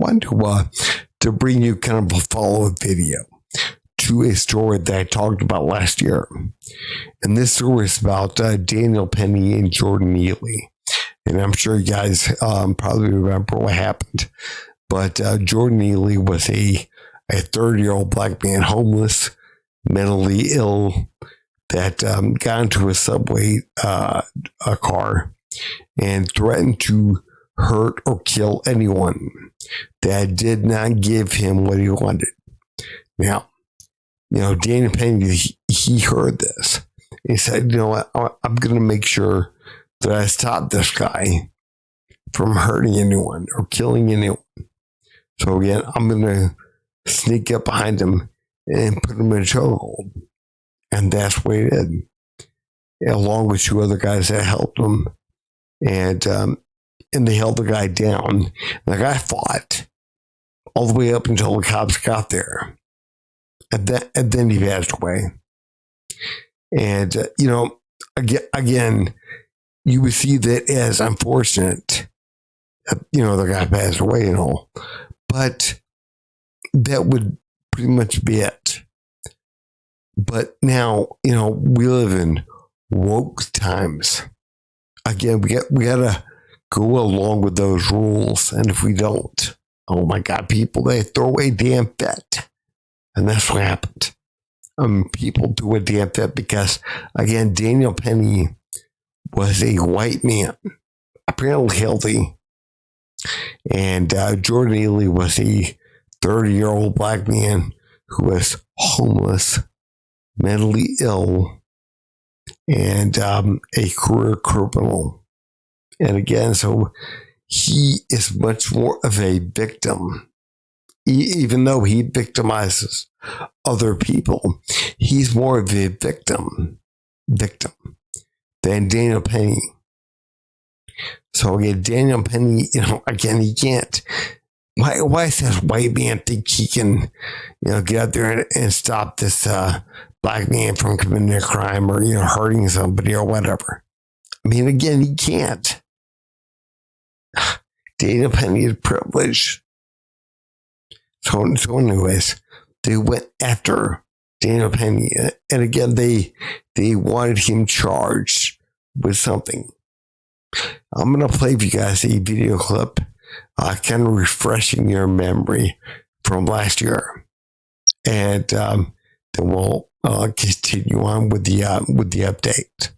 want to bring you kind of a follow-up video to a story that I talked about last year. And this story is about Daniel Penny and Jordan Neely. And I'm sure you guys probably remember what happened. But Jordan Neely was a 30-year-old black man, homeless, mentally ill, that got into a subway a car and threatened to hurt or kill anyone that did not give him what he wanted. Now, Daniel Penny, he heard this. He said, what, I'm going to make sure that I stop this guy from hurting anyone or killing anyone. So again, I'm going to sneak up behind him and put him in a chokehold. And that's what he did, along with two other guys that helped him. And they held the guy down. The guy fought all the way up until the cops got there. And then he passed away. And, again, you would see that as unfortunate, the guy passed away and all. But that would pretty much be it. But now, we live in woke times. Again, we got to go along with those rules. And if we don't, oh my God, people, they throw away damn fit. And that's what happened. People do a damn fit because, again, Daniel Penny was a white man, apparently healthy. And Jordan Neely was a 30-year-old black man who was homeless, mentally ill, and a career criminal. And again, so he is much more of a victim. Even though he victimizes other people, he's more of a victim than Daniel Penny. So again, Daniel Penny, again, he can't. Why does this white man think he can, get out there and stop this black man from committing a crime or, hurting somebody or whatever? I mean, again, he can't. Daniel Penny is privileged. So anyways, they went after Daniel Penny. And again, they wanted him charged with something. I'm going to play for you guys a video clip, kind of refreshing your memory from last year. And then we'll continue on with the update.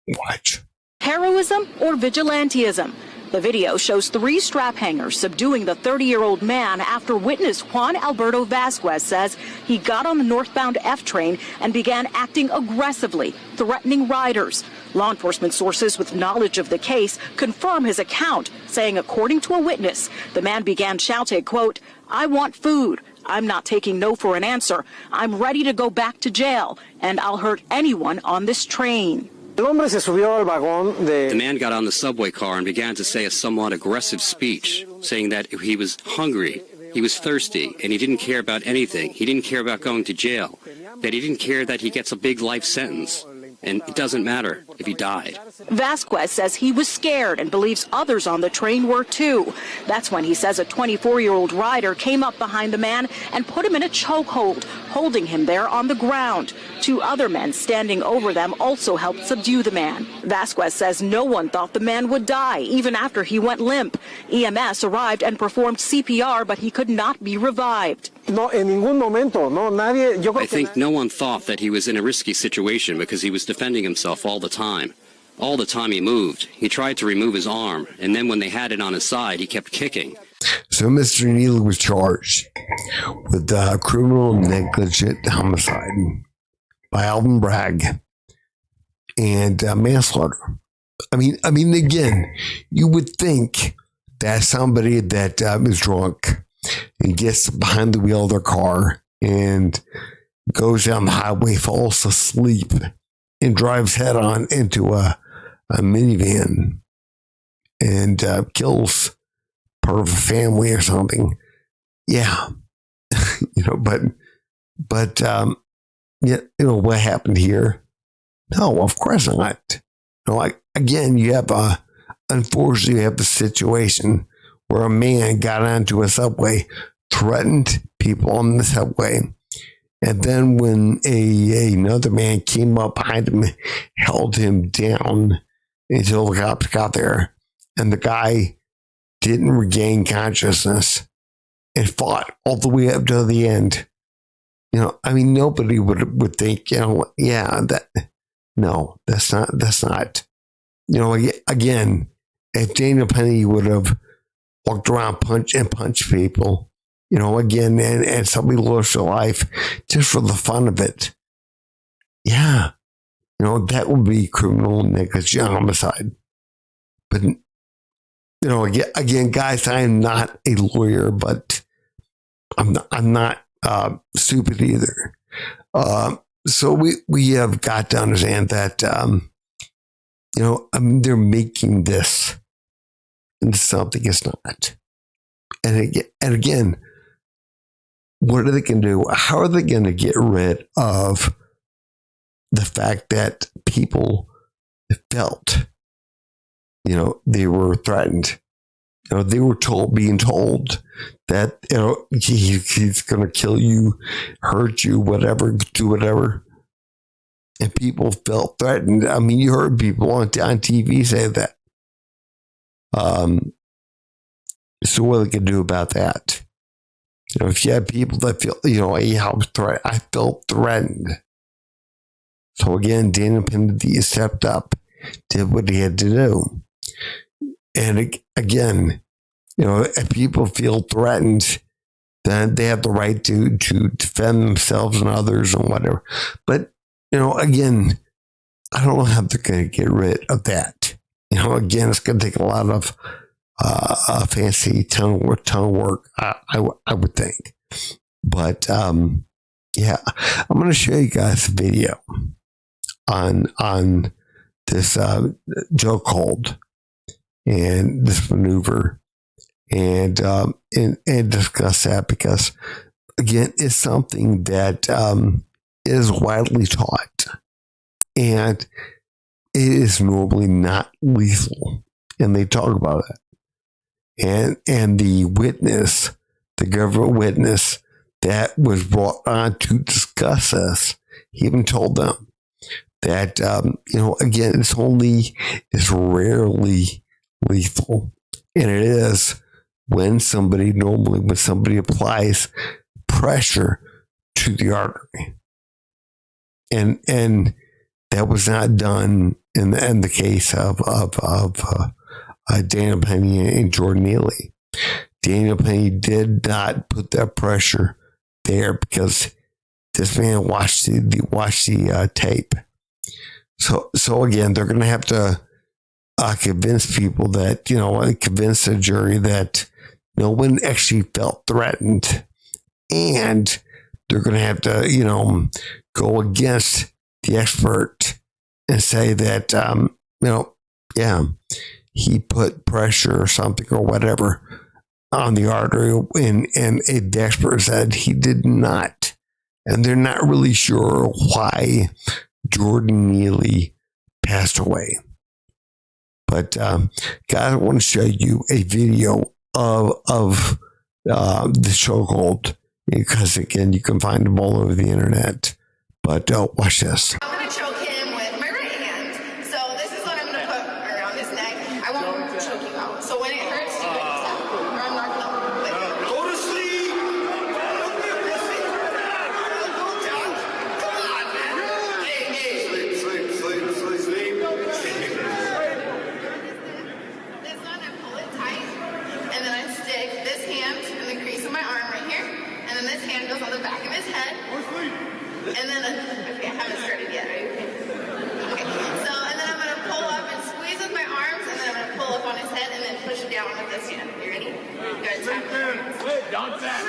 Watch. Heroism or vigilantism? The video shows 3 strap hangers subduing the 30-year-old man after witness Juan Alberto Vasquez says he got on the northbound F train and began acting aggressively, threatening riders. Law enforcement sources with knowledge of the case confirm his account, saying according to a witness, the man began shouting, quote, "I want food. I'm not taking no for an answer. I'm ready to go back to jail, and I'll hurt anyone on this train." The man got on the subway car and began to say a somewhat aggressive speech, saying that he was hungry, he was thirsty, and he didn't care about anything. He didn't care about going to jail, that he didn't care that he gets a big life sentence, and it doesn't matter if he died. Vasquez says he was scared and believes others on the train were too. That's when he says a 24-year-old rider came up behind the man and put him in a chokehold, holding him there on the ground. 2 other men standing over them also helped subdue the man. Vasquez says no one thought the man would die, even after he went limp. EMS arrived and performed CPR, but he could not be revived. I think no one thought that he was in a risky situation because he was defending himself all the time. All the time he moved. He tried to remove his arm, and then when they had it on his side, he kept kicking. So Mr. Neely was charged with criminal negligent homicide by Alvin Bragg and manslaughter. I mean, again, you would think that somebody that is drunk and gets behind the wheel of their car and goes down the highway, falls asleep, and drives head on into a minivan and kills part of a family or something. Yeah. But what happened here? No, of course not. Again, unfortunately, you have a situation where a man got onto a subway, threatened people on the subway, and then when another man came up behind him, held him down until the cops got there, and the guy didn't regain consciousness and fought all the way up to the end. I mean, nobody would think, that's not. Again, if Daniel Penny would have walked around punch people, again, and somebody lost their life just for the fun of it, that would be criminal negligent homicide. But, again, guys, I am not a lawyer, but I'm not stupid either. So we have got to understand that, they're making this into something it's not. And again, what are they going to do? How are they going to get rid of the fact that people felt, they were threatened? They were being told that, he's going to kill you, hurt you, whatever, do whatever. And people felt threatened. I mean, you heard people on TV say that. So what are they going to do about that? If you have people that feel, I felt threatened. So again, Daniel Penny stepped up, did what he had to do. And again, if people feel threatened, then they have the right to defend themselves and others and whatever. But, again, I don't know how they're going to get rid of that. Again, it's going to take a lot of fancy tongue work, I would think. But, I'm going to show you guys a video on this joke hold and this maneuver and discuss that, because again, it's something that is widely taught, and it is normally not lethal, and they talk about it. And the government witness that was brought on to discuss this, he even told them that again, it's rarely lethal, and it is when somebody applies pressure to the artery, and that was not done in the case of Daniel Penny and Jordan Neely. Daniel Penny did not put that pressure there because this man watched the tape. So again, they're going to have to convince people that, convince the jury that no one actually felt threatened. And they're going to have to, go against the expert and say that, he put pressure or something or whatever on the artery. And the expert said he did not. And they're not really sure why Jordan Neely passed away. But guys, I want to show you a video of the chokehold, because again, you can find them all over the internet. But watch this. I'm going to choke him with my right hand. So this is what I'm going to put around his neck. I won't choke you out. So when it hurts, you can stop. Or I'm not going to. Go to sleep! Come on, man! Hey! Sleep. This one, I pull it tight. And then I stick this hand in the crease of my arm right here. And then this hand goes on the back of his head. And then, okay, I haven't started yet, right? Okay, so, and then I'm going to pull up and squeeze with my arms, and then I'm going to pull up on his head and then push down with this hand. You ready? You guys tap it. Don't tap!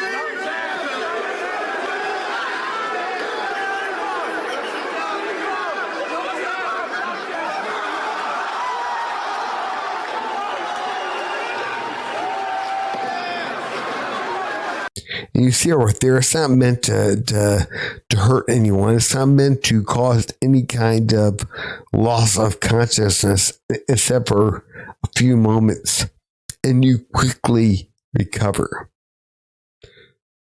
And you see it right there, it's not meant to hurt anyone. It's not meant to cause any kind of loss of consciousness, except for a few moments. and you quickly recover.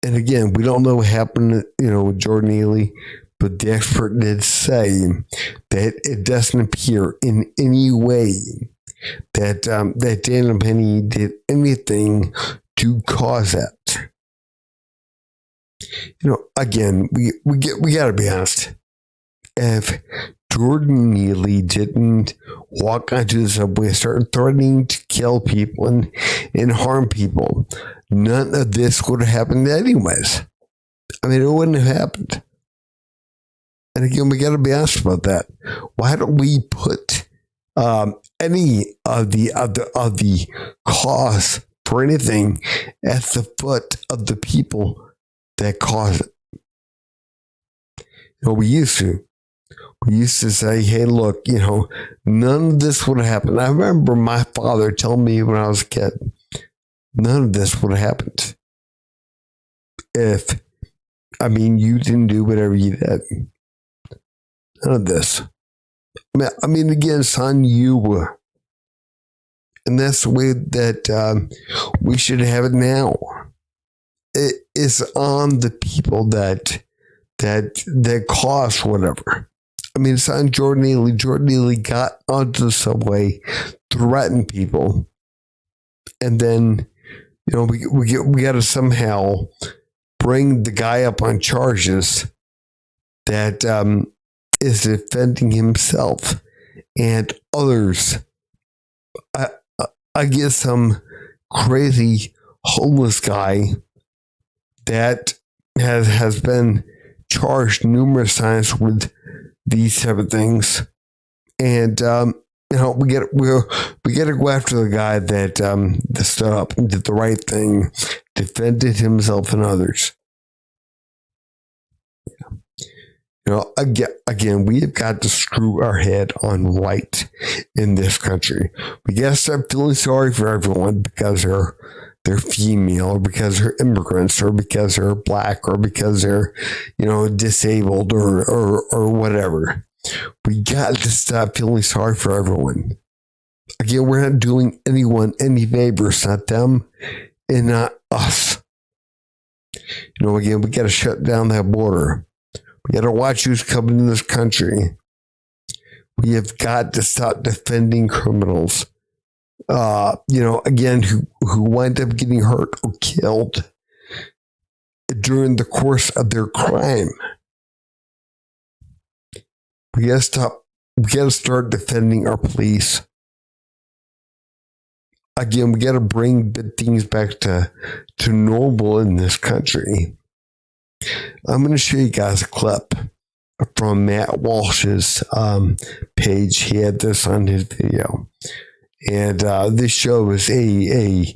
And again, we don't know what happened, with Jordan Neely, but the expert did say that it doesn't appear in any way that Daniel Penny did anything to cause that. Again, we got to be honest. If Jordan Neely didn't walk onto the subway and start threatening to kill people and harm people, none of this would have happened anyways. I mean, it wouldn't have happened. And again, we got to be honest about that. Why don't we put any of the cause for anything at the foot of the people that cause it? We used to. We used to say, hey, look, none of this would have happened. I remember my father telling me when I was a kid, none of this would have happened if, you didn't do whatever you did. None of this. Again, son, you were. And that's the way that we should have it now. It is on the people that cause whatever. It's on Jordan Neely. Jordan Neely got onto the subway, threatened people, and then we got to somehow bring the guy up on charges that is defending himself and others. I get some crazy homeless guy that has been charged numerous times with these type of things, and we get to go after the guy that stood up and did the right thing, defended himself and others. Again, we have got to screw our head on right in this country. We got to start feeling sorry for everyone because they're female, or because they're immigrants, or because they're black, or because they're, disabled, or whatever. We got to stop feeling sorry for everyone. Again, we're not doing anyone any favors, not them and not us. Again, we got to shut down that border. We got to watch who's coming in this country. We have got to stop defending criminals. Again, who wind up getting hurt or killed during the course of their crime. We gotta start defending our police. Again, we gotta bring things back to normal in this country. I'm gonna show you guys a clip from Matt Walsh's page. He had this on his video. And this shows a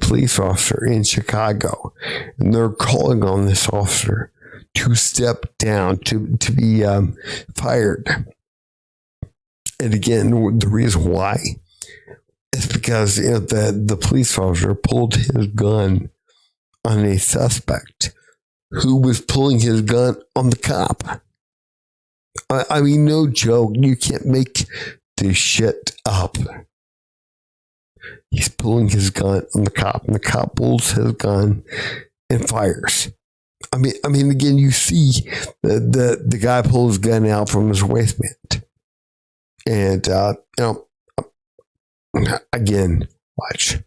police officer in Chicago, and they're calling on this officer to step down, to be fired. And again, the reason why is because the police officer pulled his gun on a suspect who was pulling his gun on the cop. No joke. You can't make this shit up. He's pulling his gun on the cop, and the cop pulls his gun and fires. Again, you see the guy pull his gun out from his waistband. And, again, watch.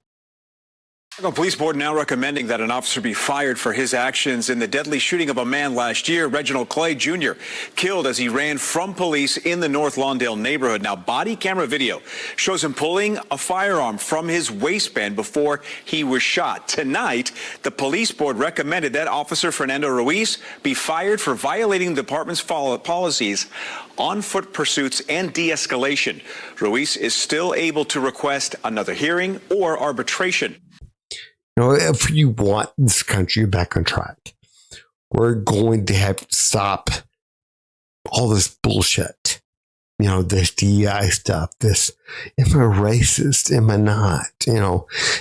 The police board now recommending that an officer be fired for his actions in the deadly shooting of a man last year. Reginald Clay Jr. killed as he ran from police in the North Lawndale neighborhood. Now, body camera video shows him pulling a firearm from his waistband before he was shot. Tonight, the police board recommended that Officer Fernando Ruiz be fired for violating the department's policies on foot pursuits and de-escalation. Ruiz is still able to request another hearing or arbitration. If you want this country back on track, we're going to have to stop all this bullshit. This DEI stuff, this, am I racist? Am I not?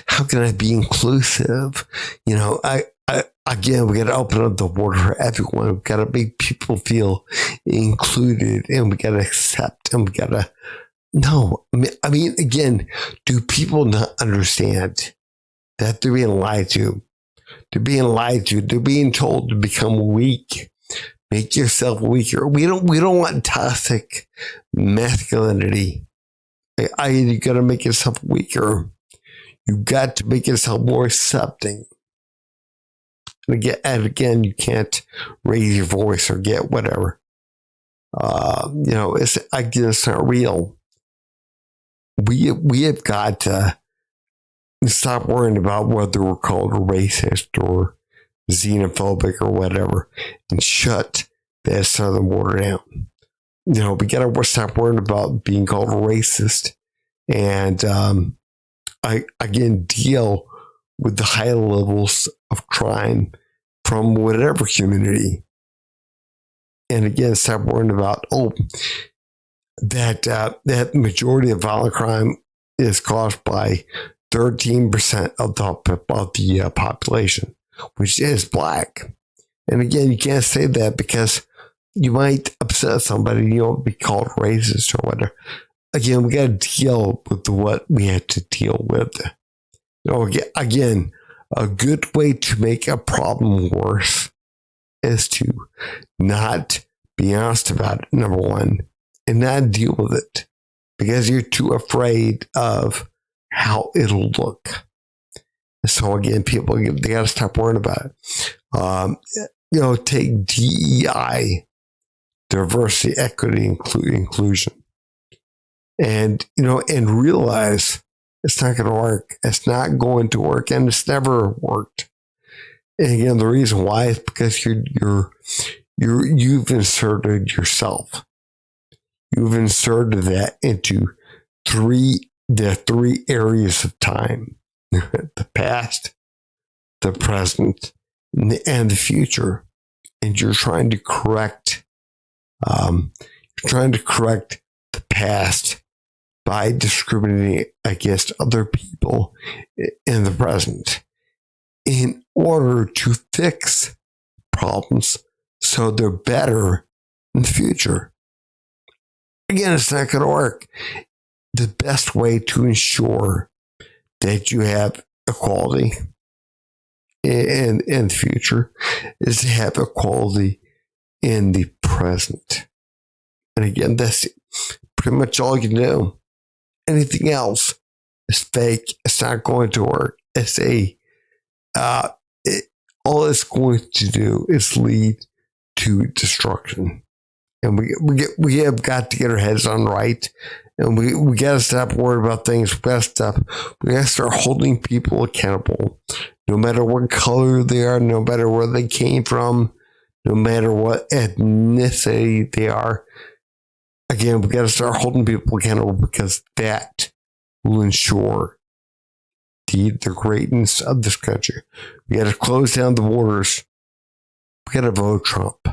How can I be inclusive? Again, we got to open up the border for everyone. We've got to make people feel included, and we got to accept, and we got to, No, I mean, again, do people not understand that they're being lied to? They're being lied to. They're being told to become weak. Make yourself weaker. We don't want toxic masculinity. You got to make yourself weaker. You got to make yourself more accepting. And again, you can't raise your voice or get whatever. It's not real. We have got to stop worrying about whether we're called racist or xenophobic or whatever, and shut that southern border down. We got to stop worrying about being called racist, and deal with the high levels of crime from whatever community. And again, stop worrying about that majority of violent crime is caused by 13% of the population, which is black. And again, you can't say that because you might upset somebody. You won't be called racist or whatever. Again, we got to deal with what we have to deal with. Again, a good way to make a problem worse is to not be honest about it, number one, and not deal with it because you're too afraid of how it'll look. So again, people, they got to stop worrying about it. Take DEI, diversity, equity, inclusion, and realize it's not going to work. It's not going to work, and it's never worked. And again, the reason why is because you've inserted yourself. You've inserted that into the three areas of time: the past, the present, and the future. And you're trying to correct. The past by discriminating against other people in the present in order to fix problems so they're better in the future. Again, it's not going to work. The best way to ensure that you have equality in the future is to have equality in the present. And again, that's pretty much all you can do. Anything else is fake. It's not going to work. All it's going to do is lead to destruction. And we have got to get our heads on right. And we got to stop worrying about things. We got to start holding people accountable, no matter what color they are, no matter where they came from, no matter what ethnicity they are. Again, we got to start holding people accountable because that will ensure the greatness of this country. We got to close down the borders. We got to vote Trump.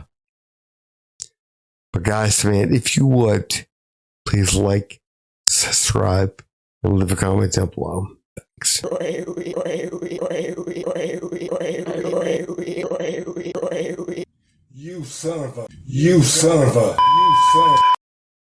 But guys, man, if you would, please like, subscribe, and leave a comment down below. Thanks. You son of a